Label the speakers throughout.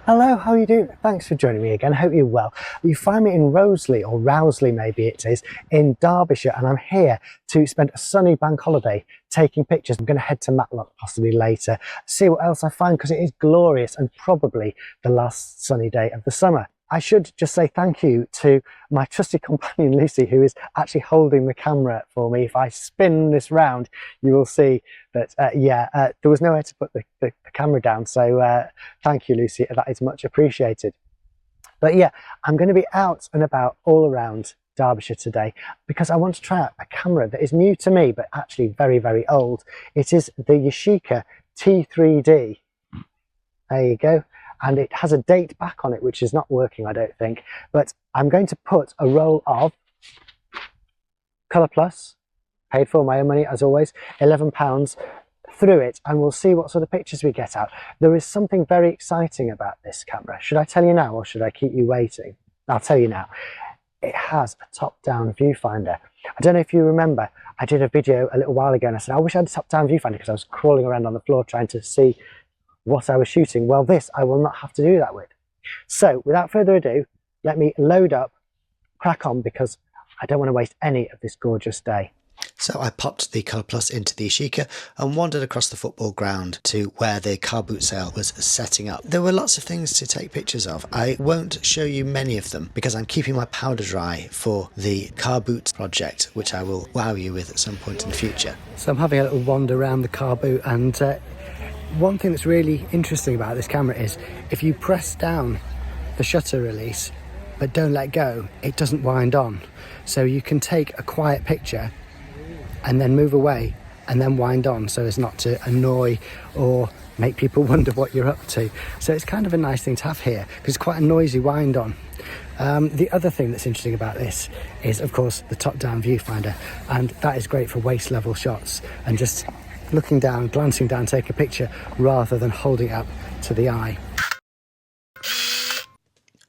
Speaker 1: Hello, how are you doing? Thanks for joining me again. I hope you're well. You find me in Roseley, or Rowsley maybe it is, in Derbyshire, and I'm here to spend a sunny bank holiday taking pictures. I'm going to head to Matlock possibly later, see what else I find, because it is glorious and probably the last sunny day of the summer. I should just say thank you to my trusty companion Lucy, who is actually holding the camera for me. If I spin this round, you will see that, there was nowhere to put the camera down. So thank you, Lucy. That is much appreciated. But yeah, I'm going to be out and about all around Derbyshire today because I want to try out a camera that is new to me, but actually very, very old. It is the Yashica T3D. There you go. And it has a date back on it, which is not working, I don't think. But I'm going to put a roll of ColorPlus, paid for my own money as always, £11, through it, and we'll see what sort of pictures we get out. There is something very exciting about this camera. Should I tell you now, or should I keep you waiting? I'll tell you now. It has a top-down viewfinder. I don't know if you remember, I did a video a little while ago and I said I wish I had a top-down viewfinder because I was crawling around on the floor trying to see what I was shooting. Well, this I will not have to do that with. So without further ado, let me load up, crack on, because I don't want to waste any of this gorgeous day.
Speaker 2: So I popped the ColorPlus into the Yashica and wandered across the football ground to where the car boot sale was setting up. There were lots of things to take pictures of. I won't show you many of them because I'm keeping my powder dry for the car boot project, which I will wow you with at some point in the future.
Speaker 1: So I'm having a little wander around the car boot, and one thing that's really interesting about this camera is if you press down the shutter release but don't let go, it doesn't wind on. So you can take a quiet picture and then move away and then wind on, so as not to annoy or make people wonder what you're up to. So it's kind of a nice thing to have here because it's quite a noisy wind on. The other thing that's interesting about this is, of course, the top-down viewfinder, and that is great for waist level shots and just looking down, glancing down, take a picture rather than holding it up to the eye.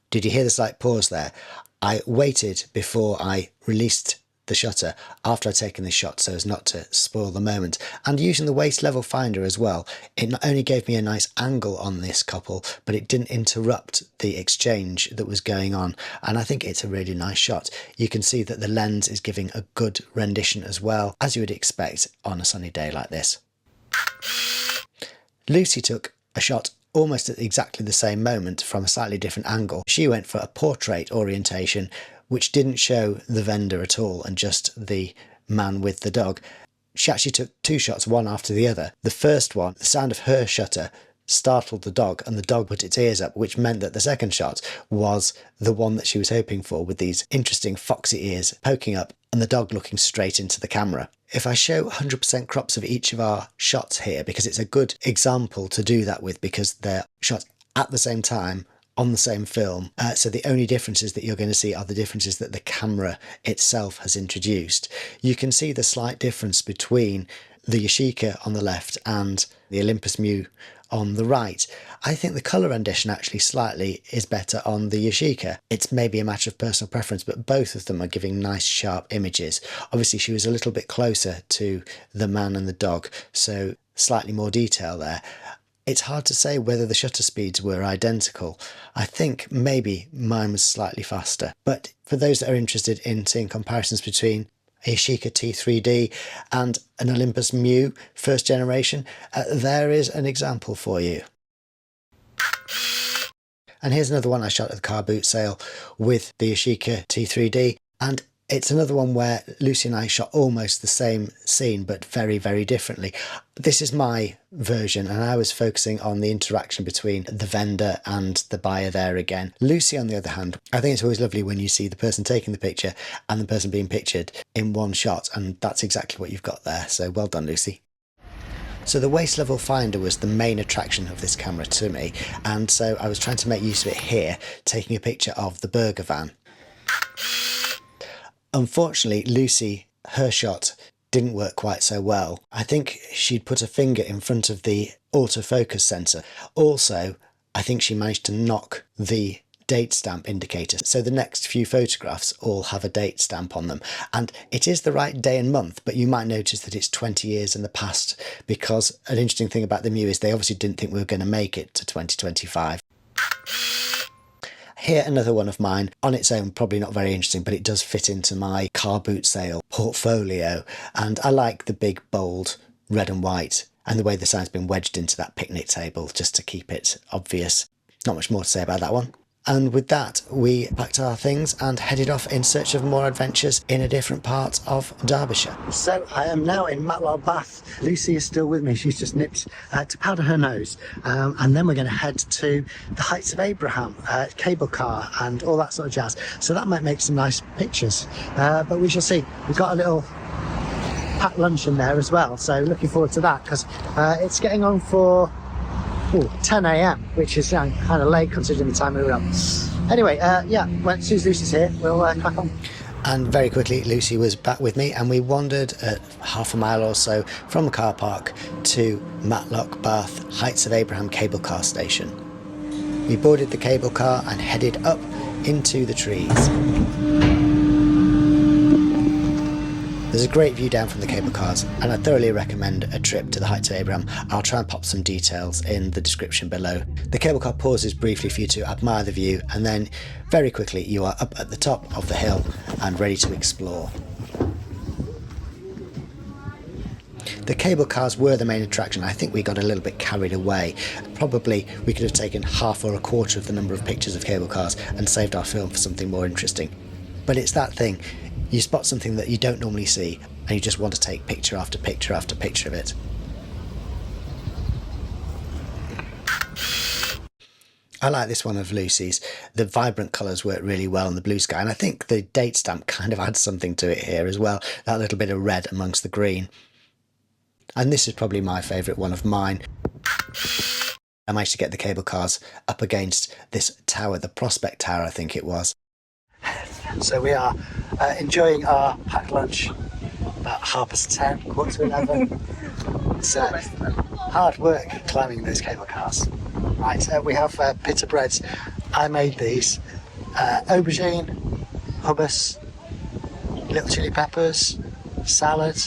Speaker 2: Did you hear the slight pause there? I waited before I released the shutter after I'd taken this shot so as not to spoil the moment, and using the waist level finder as well, it not only gave me a nice angle on this couple, but it didn't interrupt the exchange that was going on, and I think it's a really nice shot. You can see that the lens is giving a good rendition as well, as you would expect on a sunny day like this. Lucy took a shot almost at exactly the same moment from a slightly different angle. She went for a portrait orientation, which didn't show the vendor at all and just the man with the dog. She actually took two shots, one after the other. The first one, the sound of her shutter startled the dog and the dog put its ears up, which meant that the second shot was the one that she was hoping for, with these interesting foxy ears poking up and the dog looking straight into the camera. If I show 100% crops of each of our shots here, because it's a good example to do that with, because they're shot at the same time on the same film, so the only differences that you're going to see are the differences that the camera itself has introduced. You can see the slight difference between the Yashica on the left and the Olympus Mju on the right. I think the colour rendition actually slightly is better on the Yashica. It's maybe a matter of personal preference, but both of them are giving nice sharp images. Obviously she was a little bit closer to the man and the dog, so slightly more detail there. It's hard to say whether the shutter speeds were identical. I think maybe mine was slightly faster. But for those that are interested in seeing comparisons between a Yashica T3D and an Olympus Mju first generation, there is an example for you. And here's another one I shot at the car boot sale with the Yashica T3D, and it's another one where Lucy and I shot almost the same scene, but very, very differently. This is my version, and I was focusing on the interaction between the vendor and the buyer there again. Lucy, on the other hand, I think it's always lovely when you see the person taking the picture and the person being pictured in one shot, and that's exactly what you've got there. So well done, Lucy. So the waist level finder was the main attraction of this camera to me, and so I was trying to make use of it here, taking a picture of the burger van. Unfortunately, Lucy, her shot didn't work quite so well. I think she'd put a finger in front of the autofocus sensor. Also, I think she managed to knock the date stamp indicator, so the next few photographs all have a date stamp on them, and it is the right day and month, but you might notice that it's 20 years in the past, because an interesting thing about the Mju is they obviously didn't think we were going to make it to 2025. Here, another one of mine. On its own, probably not very interesting, but it does fit into my car boot sale portfolio. And I like the big, bold red and white and the way the sign's been wedged into that picnic table just to keep it obvious. Not much more to say about that one. And with that, we packed our things and headed off in search of more adventures in a different part of Derbyshire. So I am now in Matlock Bath. Lucy is still with me. She's just nipped to powder her nose. And then we're going to head to the Heights of Abraham, cable car and all that sort of jazz. So that might make some nice pictures. But we shall see. We've got a little packed lunch in there as well. So looking forward to that because it's getting on for 10 a.m, which is kind of late considering the time we were up. Anyway, yeah, as soon as Lucy's here, we'll crack on. And very quickly, Lucy was back with me and we wandered half a mile or so from the car park to Matlock Bath Heights of Abraham cable car station. We boarded the cable car and headed up into the trees. There's a great view down from the cable cars and I thoroughly recommend a trip to the Heights of Abraham. I'll try and pop some details in the description below. The cable car pauses briefly for you to admire the view and then very quickly you are up at the top of the hill and ready to explore. The cable cars were the main attraction. I think we got a little bit carried away. Probably we could have taken half or a quarter of the number of pictures of cable cars and saved our film for something more interesting. But it's that thing. You spot something that you don't normally see and you just want to take picture after picture after picture of it. I like this one of Lucy's. The vibrant colours work really well in the blue sky and I think the date stamp kind of adds something to it here as well. That little bit of red amongst the green. And this is probably my favourite one of mine. I managed to get the cable cars up against this tower, the Prospect Tower I think it was. So we are enjoying our packed lunch about 10:30, 11:15. It's hard work climbing those cable cars. Right, we have pita breads. I made these. Aubergine, hummus, little chili peppers, salad,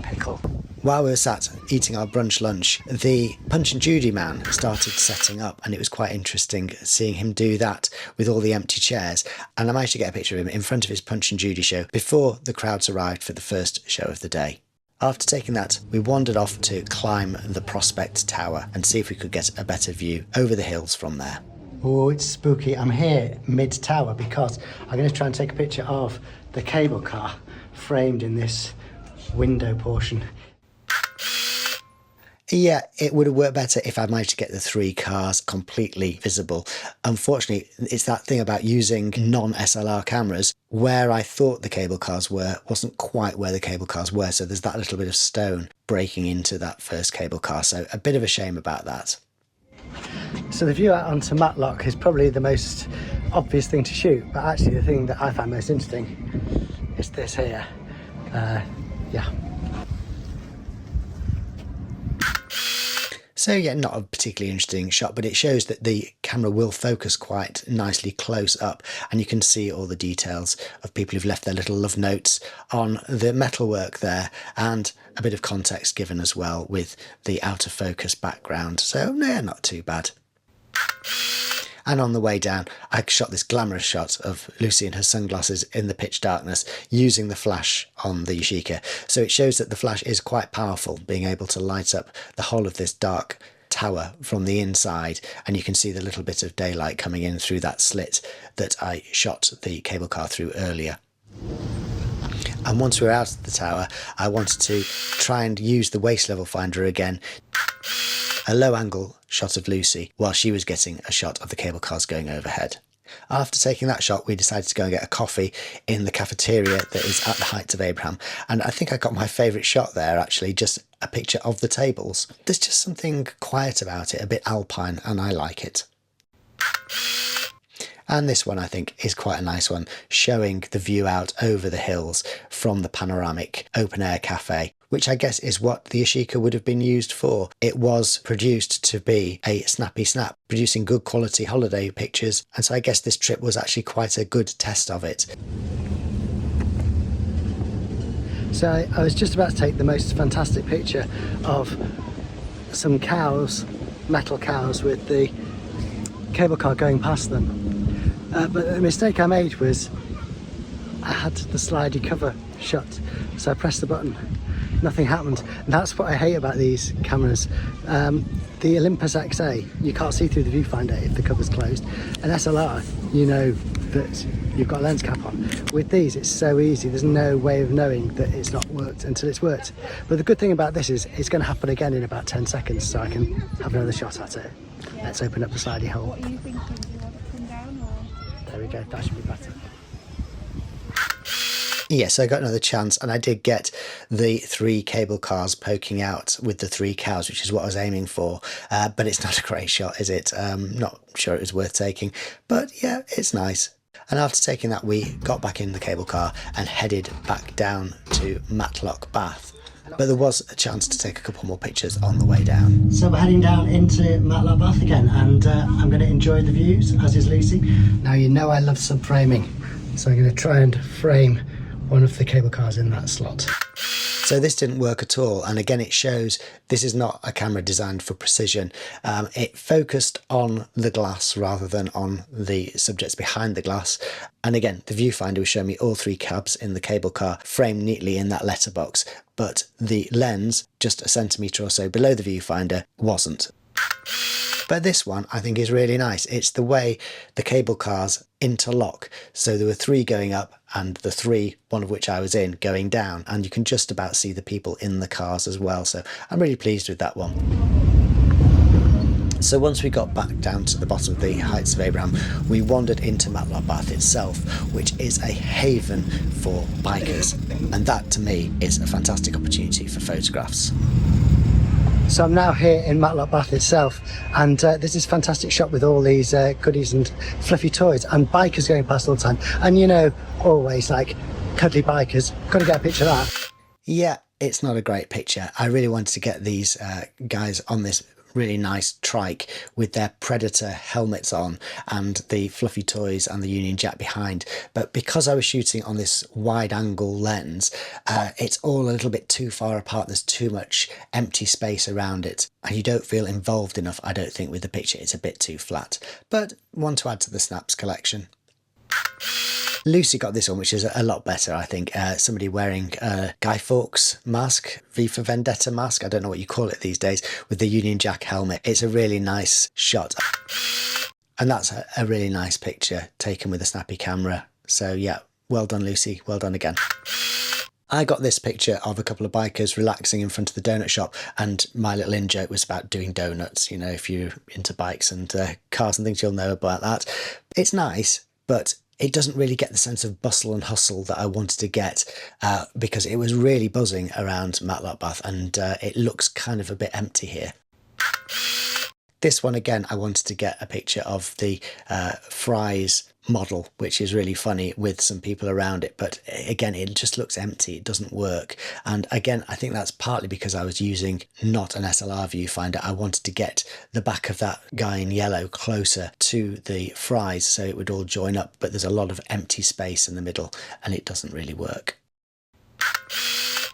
Speaker 2: pickle. While we were sat eating our brunch lunch, the Punch and Judy man started setting up and it was quite interesting seeing him do that with all the empty chairs. And I managed to get a picture of him in front of his Punch and Judy show before the crowds arrived for the first show of the day. After taking that, we wandered off to climb the Prospect Tower and see if we could get a better view over the hills from there. Oh, it's spooky. I'm here mid-tower because I'm going to try and take a picture of the cable car framed in this window portion. Yeah, it would have worked better if I managed to get the three cars completely visible. Unfortunately, it's that thing about using non-SLR cameras. Where I thought the cable cars were wasn't quite where the cable cars were, so there's that little bit of stone breaking into that first cable car, so a bit of a shame about that. So the view out onto Matlock is probably the most obvious thing to shoot, but actually the thing that I find most interesting is this here. Yeah. So yeah, not a particularly interesting shot, but it shows that the camera will focus quite nicely close up and you can see all the details of people who've left their little love notes on the metalwork there and a bit of context given as well with the out of focus background. So yeah, not too bad. And on the way down, I shot this glamorous shot of Lucy in her sunglasses in the pitch darkness using the flash on the Yashica. So it shows that the flash is quite powerful, being able to light up the whole of this dark tower from the inside. And you can see the little bit of daylight coming in through that slit that I shot the cable car through earlier. And once we were out of the tower, I wanted to try and use the waist level finder again. A low angle shot of Lucy while she was getting a shot of the cable cars going overhead. After taking that shot, we decided to go and get a coffee in the cafeteria that is at the Heights of Abraham. And I think I got my favourite shot there, actually, just a picture of the tables. There's just something quiet about it, a bit alpine, and I like it. And this one, I think, is quite a nice one, showing the view out over the hills from the panoramic open-air cafe, which I guess is what the Yashica would have been used for. It was produced to be a snappy snap, producing good quality holiday pictures, and so I guess this trip was actually quite a good test of it. So I was just about to take the most fantastic picture of some cows, metal cows with the
Speaker 1: cable car going past them. But the mistake I made was I had the slidey cover shut, so I pressed the button, nothing happened. And that's what I hate about these cameras. The Olympus XA, you can't see through the viewfinder if the cover's closed. An SLR, you know that you've got a lens cap on. With these, it's so easy, there's no way of knowing that it's not worked until it's worked. But the good thing about this is it's going to happen again in about 10 seconds, so I can have another shot at it. Let's open up the slidey hole.
Speaker 3: What are you thinking? Do you want to come down or?
Speaker 1: There we go, that should be better.
Speaker 2: Yes, I got another chance, and I did get the 3 cable cars poking out with the 3 cows, which is what I was aiming for. But it's not a great shot, is it? Not sure it was worth taking, but yeah, it's nice. And after taking that, we got back in the cable car and headed back down to Matlock Bath. But there was a chance to take a couple more pictures on the way down.
Speaker 1: So we're heading down into Matlock Bath again, and I'm going to enjoy the views, as is Lucy. Now, you know I love sub-framing, so I'm going to try and frame one of the cable cars in that slot.
Speaker 2: So this didn't work at all, and again it shows this is not a camera designed for precision. It focused on the glass rather than on the subjects behind the glass, and again the viewfinder was showing me all 3 cabs in the cable car framed neatly in that letterbox, but the lens just a centimetre or so below the viewfinder wasn't. But this one I think is really nice. It's the way the cable cars interlock. So there were 3 going up and the 3, one of which I was in, going down, and you can just about see the people in the cars as well. So I'm really pleased with that one. So once we got back down to the bottom of the Heights of Abraham, we wandered into Matlock Bath itself, which is a haven for bikers. And that to me is a fantastic opportunity for photographs.
Speaker 1: So I'm now here in Matlock Bath itself, and there's this fantastic shop with all these goodies and fluffy toys and bikers going past all the time. And you know, always like cuddly bikers, got to get a picture of that.
Speaker 2: Yeah, it's not a great picture. I really wanted to get these guys on this really nice trike with their Predator helmets on and the fluffy toys and the Union Jack behind, but because I was shooting on this wide angle lens, it's all a little bit too far apart. There's too much empty space around it and you don't feel involved enough, I don't think, with the picture. It's a bit too flat, but one to add to the snaps collection. Lucy got this one, which is a lot better, I think. Somebody wearing a Guy Fawkes mask, V for Vendetta mask, I don't know what you call it these days, with the Union Jack helmet. It's a really nice shot. And that's a really nice picture taken with a snappy camera. So yeah, well done Lucy, well done again. I got this picture of a couple of bikers relaxing in front of the donut shop, and my little in-joke was about doing donuts. You know, if you're into bikes and cars and things, you'll know about that. It's nice, but it doesn't really get the sense of bustle and hustle that I wanted to get, because it was really buzzing around Matlock Bath, and it looks kind of a bit empty here. This one again, I wanted to get a picture of the Fry's model, which is really funny with some people around it, but again it just looks empty, it doesn't work. And again, I think that's partly because I was using not an SLR viewfinder. I wanted to get the back of that guy in yellow closer to the Fry's so it would all join up, but there's a lot of empty space in the middle and it doesn't really work.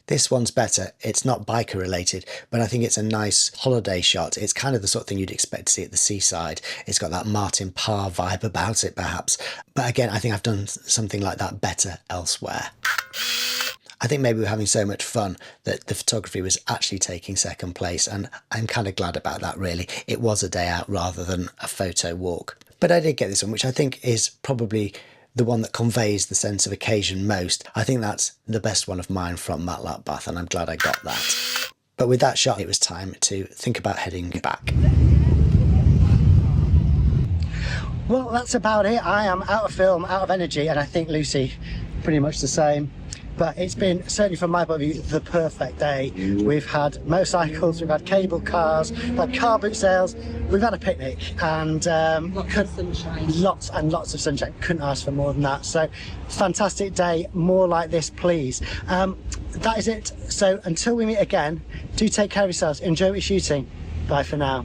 Speaker 2: This one's better. It's not biker related, but I think it's a nice holiday shot. It's kind of the sort of thing you'd expect to see at the seaside. It's got that Martin Parr vibe about it, perhaps. But again, I think I've done something like that better elsewhere. I think maybe we're having so much fun that the photography was actually taking second place, and I'm kind of glad about that, really. It was a day out rather than a photo walk. But I did get this one, which I think is probably the one that conveys the sense of occasion most. I think that's the best one of mine from Matlock Bath, and I'm glad I got that. But with that shot, it was time to think about heading back.
Speaker 1: Well, that's about it. I am out of film, out of energy, and I think Lucy pretty much the same. But it's been, certainly from my point of view, the perfect day. We've had motorcycles, we've had cable cars, we've had car boot sales, we've had a picnic, and
Speaker 3: lots of sunshine.
Speaker 1: Lots and lots of sunshine. Couldn't ask for more than that. So fantastic day, more like this please. That is it. So until we meet again, do take care of yourselves, enjoy what you're shooting. Bye for now.